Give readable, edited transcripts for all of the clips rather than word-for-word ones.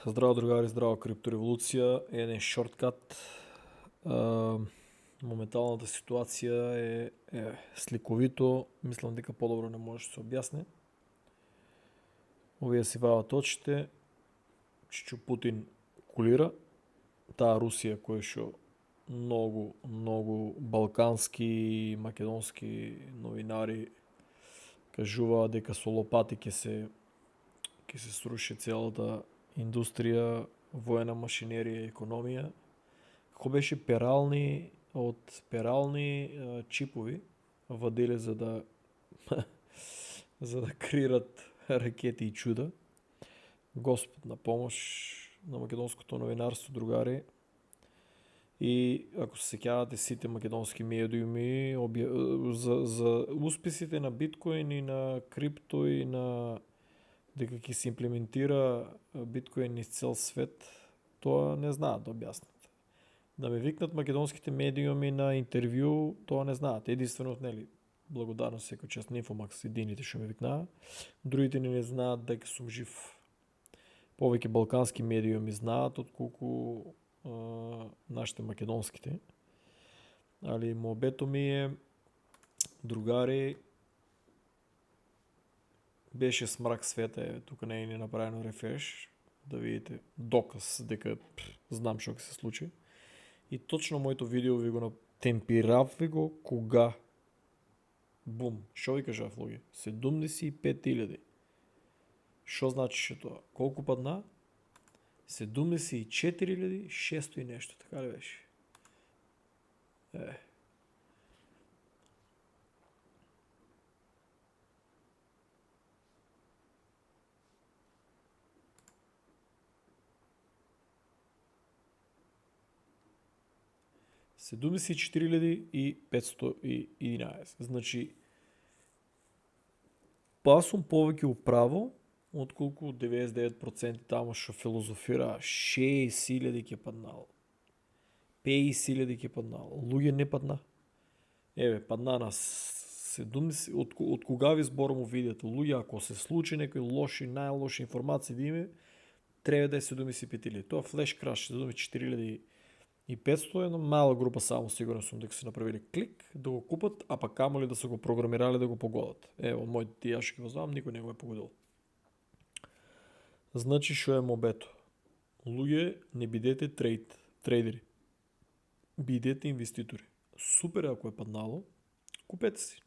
Здраво другари, здраво криптореволуција, еден шорткат. Моменталната ситуација е сликовито, мислам дека подобро не може да се објасни. Овие си вајат очите, Чичо Путин кулира, таа Русија која што многу балкански и македонски новинари кажуваа дека со лопати ќе се сруши целата индустрија, воена машинерија и економија. Како беше од перални чипови ваделе за да креират ракети и чуда. Господ на помош на македонското новинарство, другари. И ако се сеќавате сите македонски медиуми за успесите на биткоин и на крипто и на дека ќе се имплементира биткоин низ цел свет, тоа не знаат да објаснат. Да ме викнат македонските медиуми на интервју, тоа не знаат. Единствено, нели, благодарност секој час на Инфомакс, едините што ме викнаа, другите не знаат дека сум жив. Повеќе балкански медиуми знаат отколку нашите македонските. Али мобето ми е, другари, беше смрак света, тука не е направено рефреш, да видите доказ дека знам што ќе се случи. И точно моето видео ви го темпирав ви го кога бум, што ви кажав луѓе? 75.000. Што значише тоа? Колку падна? 74.600 и нешто, така ли беше? Е. 74.511. Значи, па сум повеќе управо, отколку 99% тамо што филозофира 60.000 ќе паднал. 50.000 ќе паднал. Луѓе не падна. Падна на 70. Од кога ви зборам видеото? Луѓе, ако се случи некои лоши, најлоши информации да име, треба да е 75.000. Тоа флеш краш 74.500, една мала група само сигурен сум дека се направили клик да го купат, а па камоли да се го програмирале да го погодат. Моите јас што го знам, никој не го е погодил. Значи, што е мобето? Луѓе, не бидете трейдери. Бидете инвеститори. Супер ако е паднало, купете си.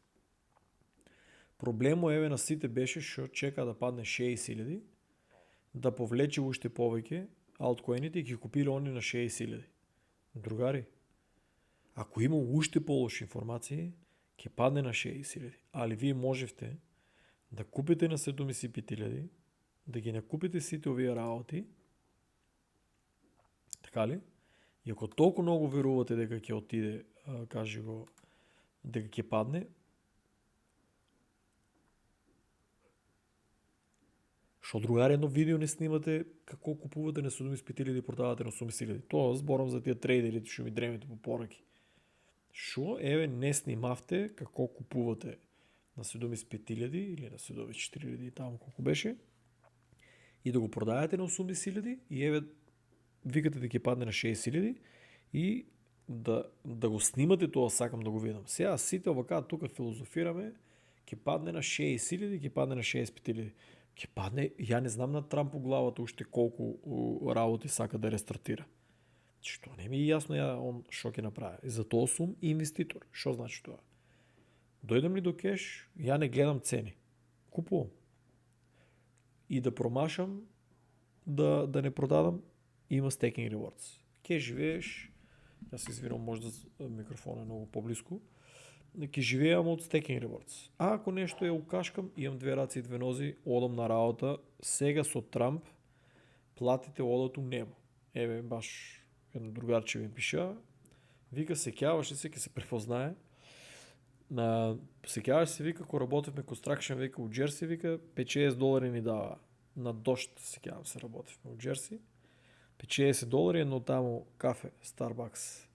Проблемо на сите беше што чека да падне 60.000, да повлече уште повеќе алткоините и ги купиле они на 60.000. Другари, ако има уште полоши информации, ќе падне на 60.000. Али вие можевте да купите на 75.000, да ги накупите сите овие работи, така ли? И ако толку многу верувате дека ќе отиде, кажи го, дека ќе падне, што другари едно видео не снимате како купувате на 75.000 и продавате на 80.000. Тоа зборам за тие трейдери што ми дремете по пораки. Што не снимавте како купувате на 75.000 или на 74.000 таму колку беше, и да го продајате на 80.000 и викате дека ќе падне на 60.000 и да го снимате тоа, сакам да го видам. Сега сите овака тука филозофираме, ќе падне на 60.000, ќе падне на 65.000. Ќе падне, ја не знам на Трамп у главата уште колку работи сака да рестартира. Што не ми е јасно он што ќе направи. И затоа сум инвеститор. Што значи тоа? Дојдем ли до кеш, ја не гледам цени. Купувам. И да промашам, да не продадам, има staking rewards. Ке живееш, јас се извинувам, можда микрофонот е многу поблиску, ќе живеам од staking rewards. А ако нешто укашкам, имам две раце и две нози, одам на работа, сега со Трамп, платите одат у небо. Баш едно другарче ми пиша, вика, сеќаваш ли се, ќе се препознае, сеќаваш се, вика, ко работевме construction, вика, у Джерси, вика, $50 ни дава. На дошт, сеќавам се, работевме у Джерси, $50, едно таму кафе, Starbucks,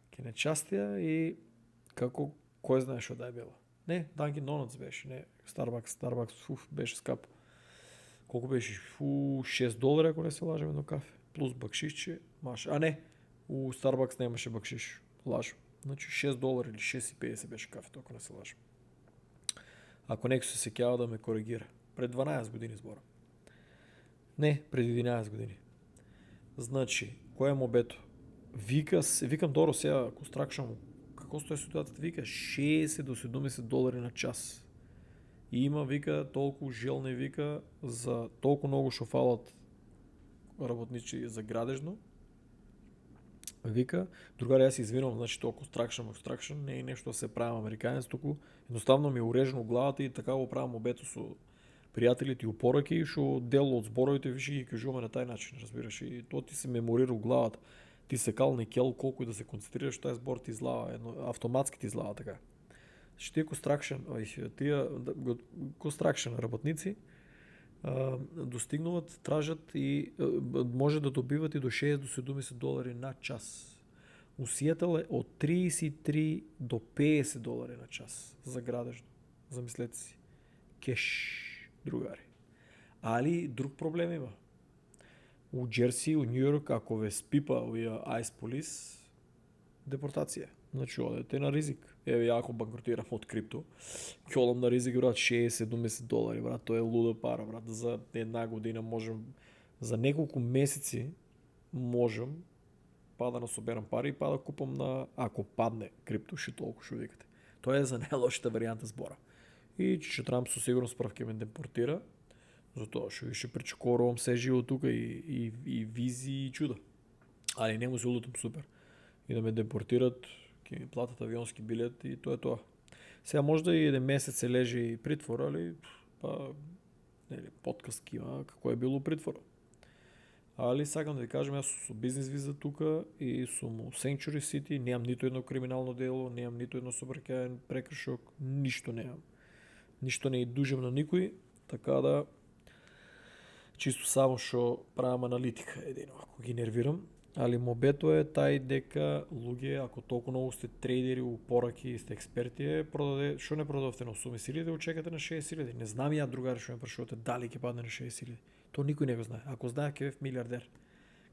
ке не частија и како кој знае што да е било. Не, Dunkin Donuts беше, не, Starbucks, беше скапо. Колку беше? $6 ако не се лажам едно кафе. Плюс бакшишче. А не, у Starbucks немаше бакшиш. Лажам. Значи $6 или 6,50 беше кафето, ако не се лажам. Ако некој се сеќава да ме коригира. Пред 12 години зборам. Не, пред 11 години. Значи, кој е мобето? Викам Доро сега, ако стракшам, како стои ситуацијата? Вика, $60 до $70 на час. И има, вика, толку желни, вика, за толку многу шо фалат работничи за градежно. Вика, другари, јас се извинувам, значи толку стракшам, не е нешто да се правам американец, туку едноставно ми е урежено главата и така го правам обето со пријателите и упораки, шо дел од зборовите више ги кажуваме на тај начин, разбираш, и тоа ти се меморира у главата. Ти се кал некел колку и да се концентрираш, тај збор ти излава, автоматски ти излава така. Значи тие констракшн работници достигнуваат, тражат и може да добиват и до $6 до $70 на час. У Сиетл е од 33 до $50 на час за градежно. Замислете си. Кеш, другари. Али друг проблем има. У Джерси, у Нью-Йорк, ако ве спипа овие Ice Police, депортација. Значи, одете на ризик. Еве, ја ако банкротирам од крипто, ќе одам на ризик, брат, $60-70, брат, тоа е луда пара, брат, за една година можем, за неколку месеци можем па да насоберам пари и па да купам на, ако падне крипто, ши толку шо викате. Тоа е за најлошата варијанта збора. И че Трамп со сигурност прав ќе ме депортира, затоа што више пречекорувам се живо тука и визии и чуда. Али не му се улутам супер. И да ме депортират, ќе ми платат авионски билет и тоа е тоа. Сега може да и еден месец се лежи притвор, али па подкаст има како е било притвор. Али сакам да ви кажам, јас сум со бизнес виза тука и сум у Sanctuary City, немам ниту едно криминално дело, немам ниту едно собркаен прекршок, ништо немам. Ништо не дужам на никој, така да чисто само што правам аналитика едино, ако ги нервирам. Али мобето е тај дека луѓе, ако толку многу сте трейдери, упораки и сте експерти, што не продавте на 80.000, да чекате на 60.000. Не знам ја другари што ме прашувате дали ќе падне на 60.000. Тоа никој не го знае. Ако знае, ќе бев милиардер.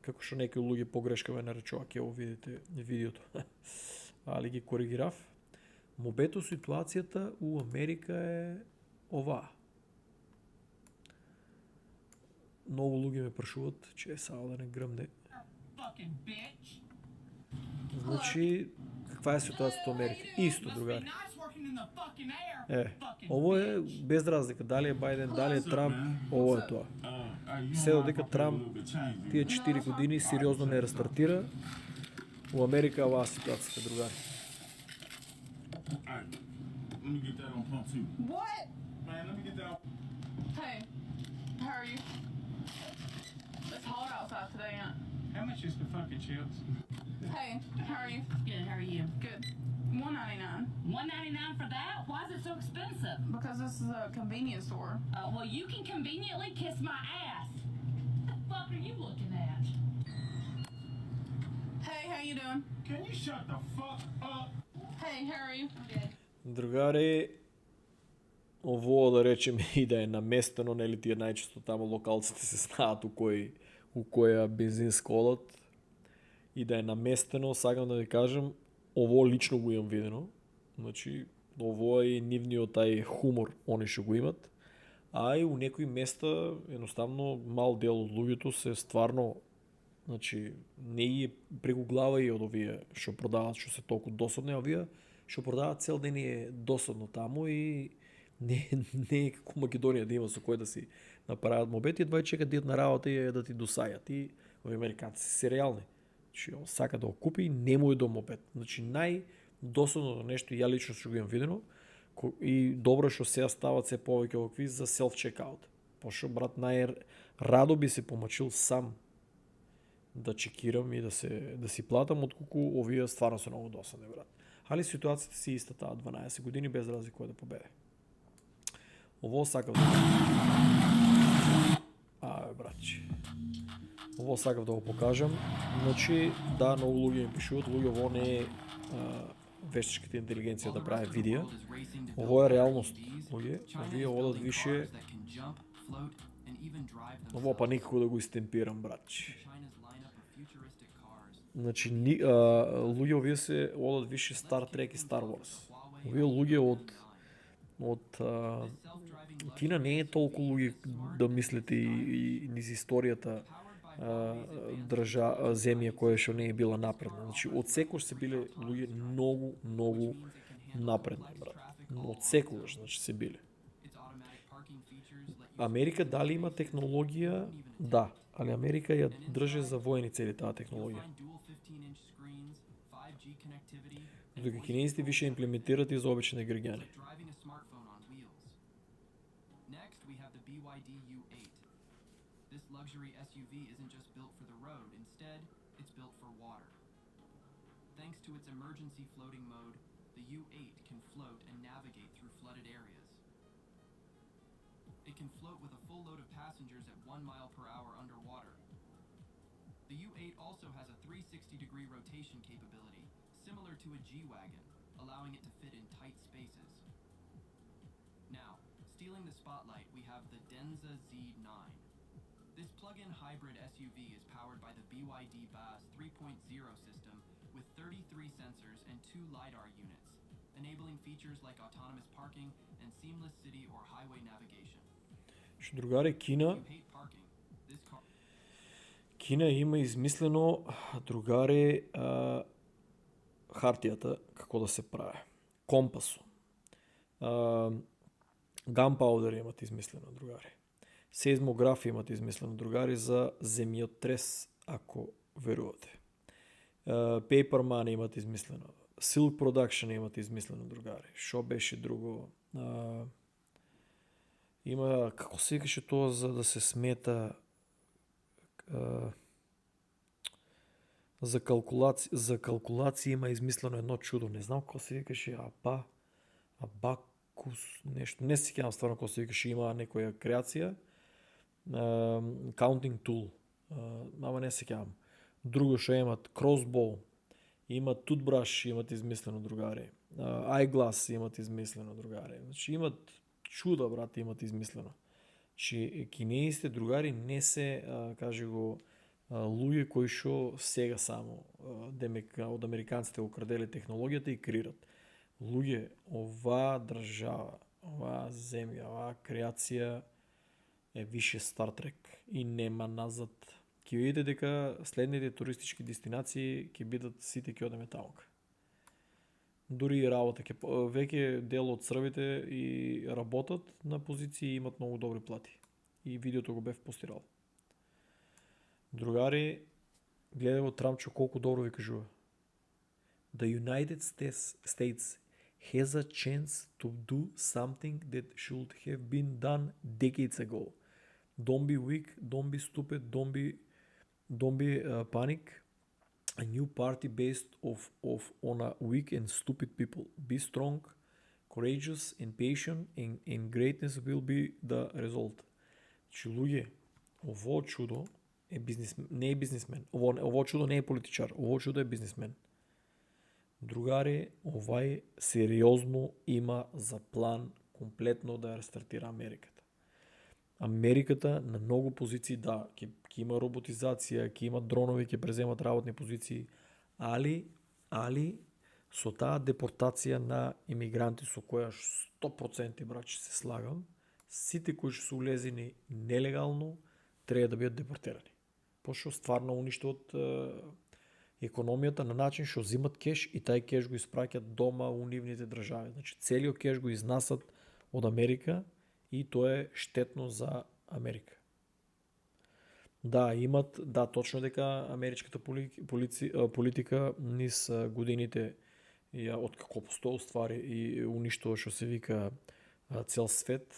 Како што некои луѓе погрешка ме наречува, ќе го видите видеото. Али ги коригирав. Мобето ситуацијата у Америка е оваа. Многу луѓе ме прашуваат, че само да не грмне. Значи, каква е ситуацијата во Америка? Исто, другари. Ово е без разлика, дали е Бајден, дали е Трамп, ово е тоа. Се додека Трамп тие 4 години сериозно не рестартира, у Америка оваа ситуацијата, другари. Hey, how are you? It's hot outside today, ain't it? How much is the fucking chips? Hey, how are you? Good, how are you? Good. $1.99. $1.99 for that? Why is it so expensive? Because this is a convenience store. Well, you can conveniently kiss my ass. What the fuck are you looking at? Hey, how you doing? Can you shut the fuck up? Hey, how are you? Good. Другари, ово да речеме и да е наместено, нели тие најчесто таму локалците се знаат у која бензинска одат и да е наместено, сакам да ви кажам, ово лично го имам видено. Значи, ово е нивниот тај хумор, они што го имат. А и у некои места, едноставно, мал дел од луѓето се стварно, значи, не е преку глава и од овие што продаваат, што се толку досадни, а овие што продаваат цел ден е досадно таму и не е како Македонија да има со кој да си направат мобет и едва чекат да на работа и да ти досајат. И овие американци се реални. Значи, он сака да го купи и не му е до мобет. Значи, најдосадното нешто ја лично што го имам видено и добро што сега стават се повеќе овакви за self-checkout. Пошто, брат, најрадо би се помачил сам да чекирам и да си платам, отколку овие стварно се многу досадни, брат. Али ситуацијата си иста таа 12 години без разлика кој да победе. Ово сакав да... братче. Ово сакав да го покажам. Значи, да, многу луѓе ми пишуваат, луѓе, ово не е вештачката интелигенција да прави видео. Ово е реалност, луѓе. Овие одат више Ово па никако да го истемпирам, братче. China's lineup of futuristic cars. Значи, луѓе овие се одат више Star Trek и Star Wars. Овие луѓе од Self-driving Кина не е толку луѓе да мислите и низ историјата земја која што не е била напредна. Значи, од секојаш се биле луѓе многу напредни, брат. Од секојаш, значи, се биле. its automatic parking features let you Америка дали има технологија? Да, али Америка ја држи за воени цели таа технологија. find dual 15-inch screens, 5G connectivity, and Додека кинезите више имплементират и за обични граѓани. like driving a smartphone on wheels. Next, we have the BYD U8. This luxury SUV isn't just built for the road, instead, it's built for water. Thanks to its emergency floating mode, the U8 can float and navigate through flooded areas. It can float with a full load of passengers at 1 mile per hour underwater. The U8 also has a 360-degree rotation capability, similar to a G-Wagon, allowing it to fit in tight spaces. Now, stealing the spotlight, we have the Denza Z9. This plug-in hybrid SUV is powered by the BYD Bass 3.0 system with 33 sensors and 2 LiDAR units, enabling features like autonomous parking and seamless city or highway navigation. Што другари, If Кина you hate parking, this car Кина има измислено, другари, хартијата како да се прави. Компасо. Gunpowder имат измислено, другари. Сейзмограф имат измислено, другари, за земјотрес, ако верувате. Paperman имат измислено. Silk Production имат измислено, другари. Шо беше друго? Има, како се викаше тоа за да се смета за калкулација има измислено едно чудо. Не знам како се викаше, Абакус, нешто. Не се сеќавам стварно како се викаше, има некоја креација. Counting tool. Ама не се сеќавам. Друго што имат crossbow, имат toothbrush, имат измислено, другари. Eyeglass имат измислено, другари. Значи имат чуда, брат, имат измислено. Че кинеите, другари, не се, кажи го, луѓе кои што сега само од американците го краделе технологијата и креират. Луѓе, оваа држава, оваа земја, оваа креација е више Star Trek и нема назад. Ќе видите дека следните туристички дестинации ќе бидат сите ќе одеме тамука. Дури и работа ќе веќе дел од србите и работат на позиции и имат многу добри плати. И видеото го бев постирал. Другари, гледај во Трамчо колку добро ви кажува. The United States has a chance to do something that should have been done decades ago. Don't be weak, don't be stupid, don't be panic. A new party based on a weak and stupid people. Be strong, courageous and patient, and greatness will be the result. Че луѓе, ово чудо е не е бизнисмен. Ово чудо не е политичар, ово чудо е бизнисмен. Другари, овај сериозно има за план комплетно да ја рестартира Америката. Америката на многу позиции, да, ќе има роботизација, ќе има дронови, ќе преземат работни позиции, али со таа депортација на имигранти со која 100% брачи се слагам, сите кои што се улезени нелегално треба да бидат депортирани. Пошто стварно уништуваат економијата на начин што зимат кеш и тај кеш го испраќаат дома у нивните држави. Значи целиот кеш го изнасат од Америка и тоа е штетно за Америка. Да, имат, да, точно дека америчката политика низ годините ја откако постои ствари и уништува што се вика цел свет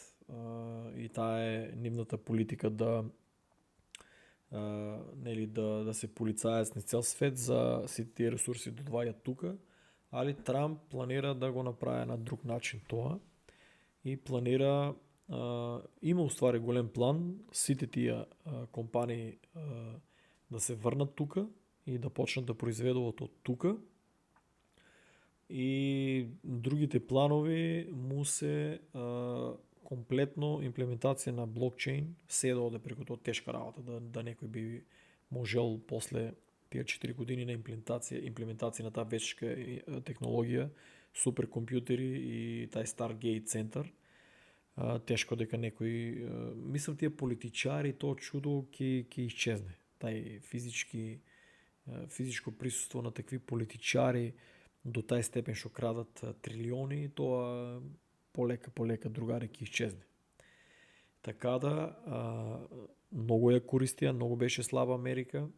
и таа е нивната политика да да се полицаец на цел свет за сите тие ресурси да доаѓаат тука, али Трамп планира да го направи на друг начин тоа и планира има уствари голем план сите тие компании да се врнат тука и да почнат да произведуваат од тука. И другите планови му се комплетно имплементација на блокчейн се да оде преку тоа тешка работа, да некој би можел после тие 4 години на имплементација на таа вешка технологија, суперкомпјутери и тај Stargate центар, тешко дека некој, мислам тие политичари, тоа чудо ќе исчезне. Тај физичко присуство на такви политичари до тај степен што крадат трилиони, тоа полека другари ќе исчезне. Така да, многу ја користија, многу беше слаба Америка,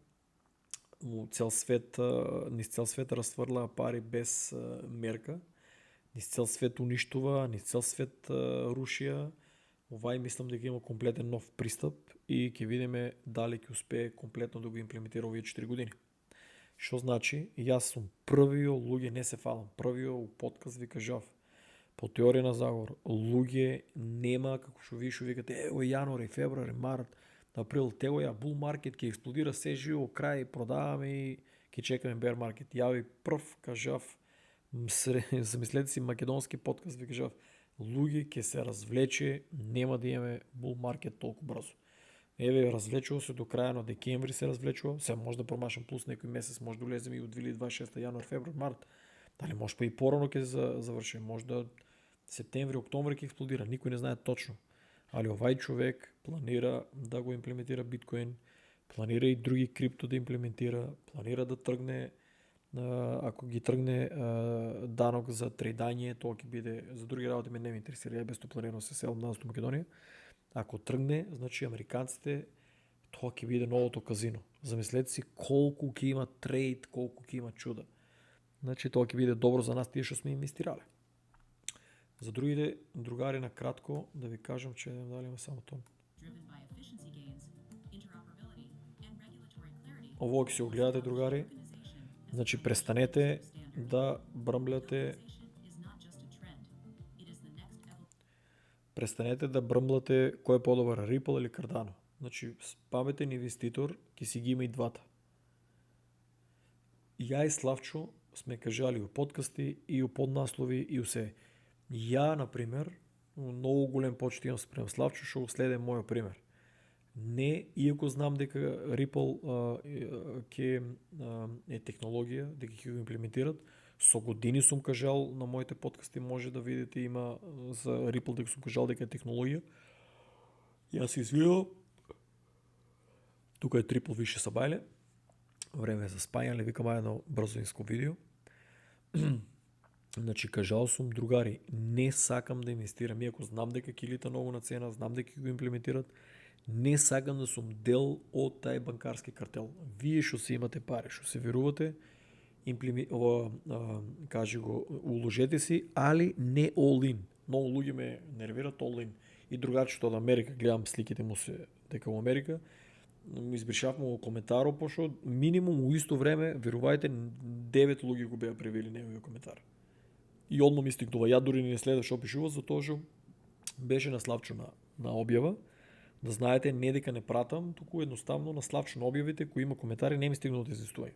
низ цел свет расфрлаа пари без мерка, низ цел свет уништува, низ цел свет рушија. Овај мислам дека има комплетен нов пристап и ќе видиме дали ќе успее комплетно да го имплементира овие 4 години. Што значи, јас сум првиот луѓе, не се фалам, првиот у подкаст ви кажав, по теорија на заговор, луѓе нема, како што ви викате, ево јануари, февруари, март, април, tego ја bull market ќе експлодира се живо, крај, продаваме и ќе чекаме bear market. Ја ви прв кажав, замислете си македонски подкаст, ви кажав, луѓе ќе се развлече, нема да имаме bull market толку брзо. Еве, развлечува се до краја на декември се развлечува, се може да промашам плюс некој месец, може да улеземе и у 2026 јануар, февруар, март. Дали може па и порано ќе заврши, може да септември, октомври ќе експлодира, никој не знае точно. Али овај човек планира да го имплементира биткоин, планира и други крипто да имплементира, планира да тргне, ако ги тргне данок за трейдање, тоа ќе биде, за други работи ме не ме интересира, ја без тоа планирам се селам назад во Македонија. Ако тргне, значи американците, тоа ќе биде новото казино. Замислете си колку ќе има трейд, колку ќе има чуда. Значи тоа ќе биде добро за нас тие што сме инвестирале. За другите другари на кратко да ви кажам, че дали има само тоа. Ово ќе се огледате, другари. Значи престанете да брмляте кој е подобар, Ripple или Cardano. Значи паметен инвеститор ќе си ги има и двата. Ја и Славчо сме кажали у подкасти и у поднаслови и у се. Ја, например, многу голем почит имам спрема Славчо, што следе мојот пример. Не, иако знам дека Ripple е технологија, дека ќе го имплементират, со години сум кажал на моите подкасти, може да видите, има за Ripple дека сум кажал дека е технологија. Јас се извинувам. Тука е трипл више сабајле. Време е за спајање, викам едно брзинско видео. Значи, кажал сум, другари, не сакам да инвестирам, иако знам дека ќе лита многу на цена, знам дека ќе го имплементират, не сакам да сум дел од тај банкарски картел. Вие што се имате пари, што се верувате, кажи го, уложете си, али не all in. Многу луѓе ме нервират all in. И другарчето од Америка, гледам сликите му се дека во Америка, избришав му коментаро, пошто минимум у исто време, верувајте, 9 луѓе го беа превели неговиот коментар. И одма ми стигнува, ја дури не следев што пишува, затоа што беше на Славчо на објава. Да знаете, не дека не пратам, туку едноставно на Славчо на објавите, кои има коментари, не ми стигнува да известувај.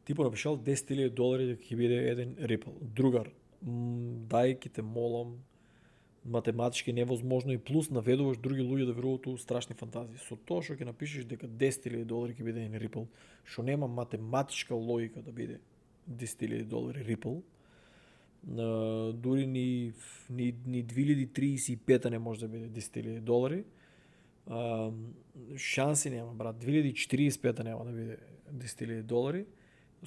Типо напишал $10,000 дека ќе биде еден Ripple. Другар, дај ки те молам, математички невозможно и плюс наведуваш други луѓе да веруваат у страшни фантазии. Со тоа што ќе напишеш дека $10,000 ќе биде еден Ripple, што нема математичка логика да биде $10,000 Ripple, дури ни 2035 не може да биде $10,000. Шанси нема, брат. 2045 нема да биде $10,000.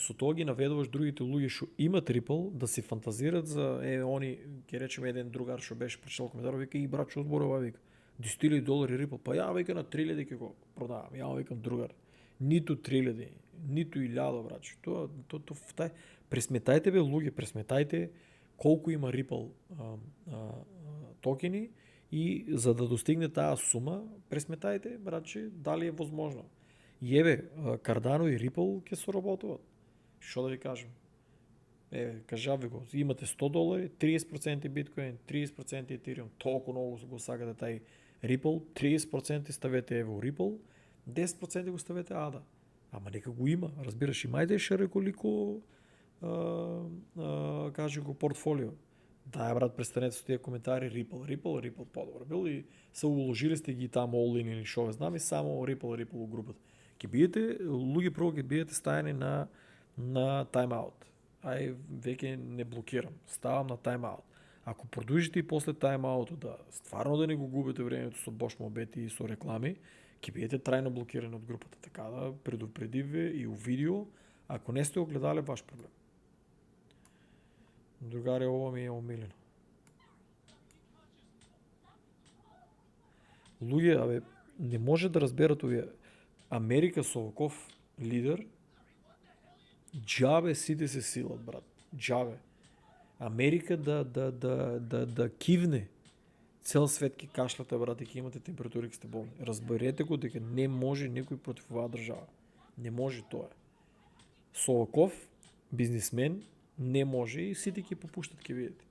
Со тоа ги наведуваш другите луѓе што имат Ripple да се фантазират за они, ќе речеме еден другар што беше прочитал коментар, вика и брат што зборува, вика $10,000 Ripple, па ја вика на 3,000 ќе го продавам. Ја викам другар, ниту 3,000, ниту 1000, брат. Тоа пресметајте бе луѓе, пресметајте колку има Ripple токени и за да достигне таа сума, пресметајте, братче, дали е возможно. И еве, Cardano и Ripple ќе соработуваат. Што да ви кажам? Еве, кажав ви го, имате $100, 30% биткоин, 30% Ethereum, толку многу го сакате тај Ripple, 30% ставете еве у Ripple, 10% го ставете ADA. Ама нека го има, разбираш, имајте широколико кажи го портфолио. Да, брат, престанете с тия коментари, Ripple по-добър бил и са уложили сте ги там all in или шо знам и само Ripple групата. Ке биете, луги прво ке биете стаяни на тайм-аут. Ай, веќе не блокирам. Ставам на тайм-аут. Ако продължите и после тайм-аута да стварно да не го губите времето со Bosch мобети и со реклами, ке биете трајно блокирани од групата. Така да предупреди ве и у видео, ако не сте огледале, ваш проблем. Другаре, ова ми е омилено. Луѓе, абе, не може да разберат овие. Америка со оваков лидер, джабе сите се силат, брат. Джабе. Америка да кивне. Цел свет ки кашлате, брат, и ки имате температури, ки сте болни. Разберете го дека не може некој против оваа држава. Не може тоа. Со оваков бизнисмен не може и сите ки попуштат, ке видите.